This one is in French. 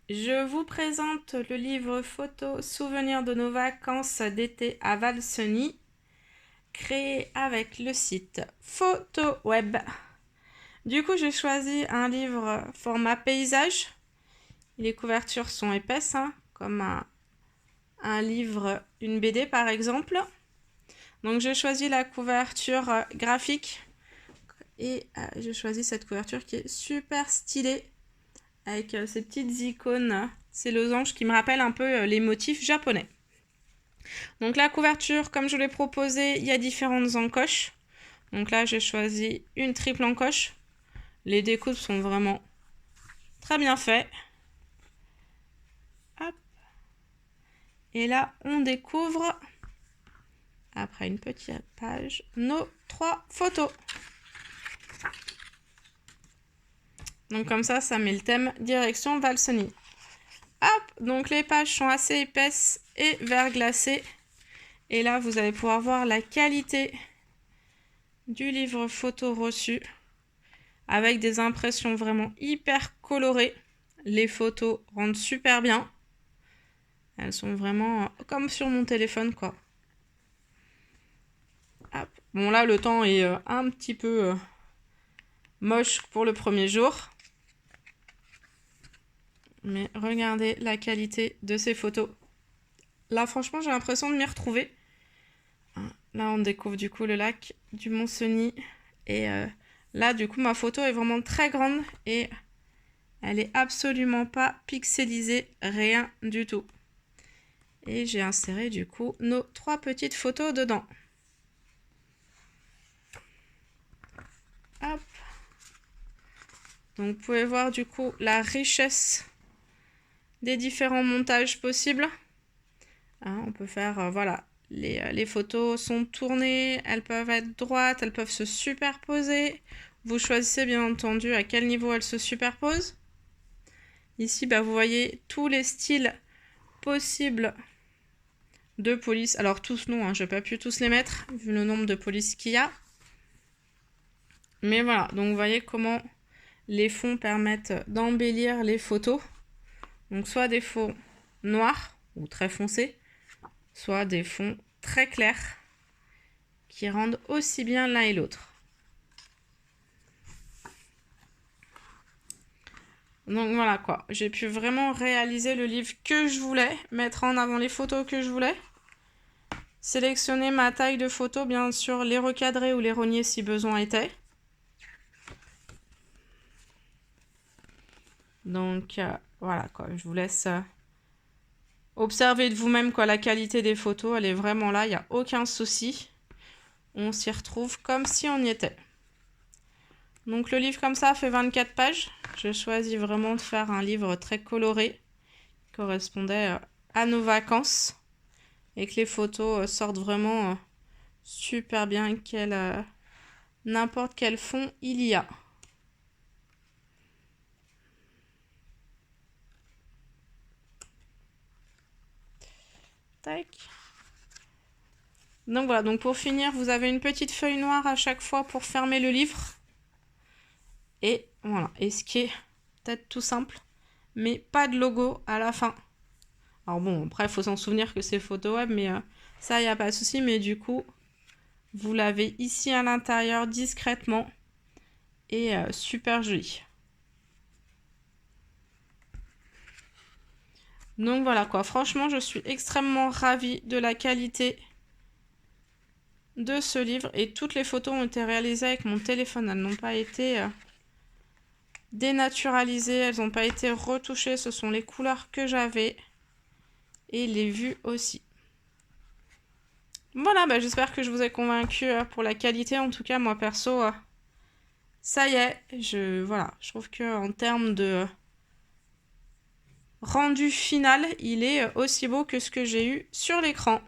Je vous présente le livre photo Souvenirs de nos vacances d'été à Valseny, créé avec le site PhotoWeb. Du coup, j'ai choisi un livre format paysage. Les couvertures sont épaisses, comme un livre, une BD par exemple. Donc j'ai choisi la couverture graphique et j'ai choisi cette couverture qui est super stylée avec ces petites icônes, ces losanges qui me rappellent un peu les motifs japonais. Donc la couverture, comme je l'ai proposé, il y a différentes encoches. Donc là, j'ai choisi une triple encoche. Les découpes sont vraiment très bien faites. Hop. Et là, on découvre, après une petite page, nos 3 photos. Donc comme ça met le thème direction Valseny. Hop, donc les pages sont assez épaisses et verglacées. Et là, vous allez pouvoir voir la qualité du livre photo reçu avec des impressions vraiment hyper colorées. Les photos rendent super bien. Elles sont vraiment comme sur mon téléphone, quoi. Hop. Bon, là, le temps est un petit peu moche pour le premier jour. Mais regardez la qualité de ces photos. Là, franchement, j'ai l'impression de m'y retrouver. Là, on découvre du coup le lac du Mont-Cenis. Et là, du coup, ma photo est vraiment très grande et elle est absolument pas pixelisée, rien du tout. Et j'ai inséré du coup nos 3 petites photos dedans. Hop. Donc, vous pouvez voir du coup la richesse des différents montages possibles. On peut faire, voilà, les photos sont tournées, elles peuvent être droites, elles peuvent se superposer. Vous choisissez bien entendu à quel niveau elles se superposent. Ici, vous voyez tous les styles possibles de police. Alors tous non, je n'ai pas pu tous les mettre, vu le nombre de polices qu'il y a. Mais voilà, donc vous voyez comment les fonds permettent d'embellir les photos. Donc soit des fonds noirs ou très foncés, soit des fonds très clairs qui rendent aussi bien l'un et l'autre. Donc voilà quoi, j'ai pu vraiment réaliser le livre que je voulais, mettre en avant les photos que je voulais, sélectionner ma taille de photo, bien sûr les recadrer ou les rogner si besoin était. Donc voilà quoi, je vous laisse observer de vous-même quoi, la qualité des photos, elle est vraiment là, il n'y a aucun souci. On s'y retrouve comme si on y était. Donc le livre comme ça fait 24 pages. J'ai choisi vraiment de faire un livre très coloré qui correspondait à nos vacances et que les photos sortent vraiment super bien, n'importe quel fond il y a. Tac. Donc voilà, donc pour finir, vous avez une petite feuille noire à chaque fois pour fermer le livre. Et voilà, et ce qui est peut-être tout simple, mais pas de logo à la fin. Alors bon, après, il faut s'en souvenir que c'est PhotoWeb, mais ça, il n'y a pas de souci. Mais du coup, vous l'avez ici à l'intérieur discrètement et super joli. Donc voilà quoi, franchement, je suis extrêmement ravie de la qualité de ce livre. Et toutes les photos ont été réalisées avec mon téléphone, elles n'ont pas été dénaturalisées, elles n'ont pas été retouchées. Ce sont les couleurs que j'avais et les vues aussi. Voilà, j'espère que je vous ai convaincu pour la qualité. En tout cas, moi perso, ça y est, je trouve qu'en termes de rendu final, il est aussi beau que ce que j'ai eu sur l'écran.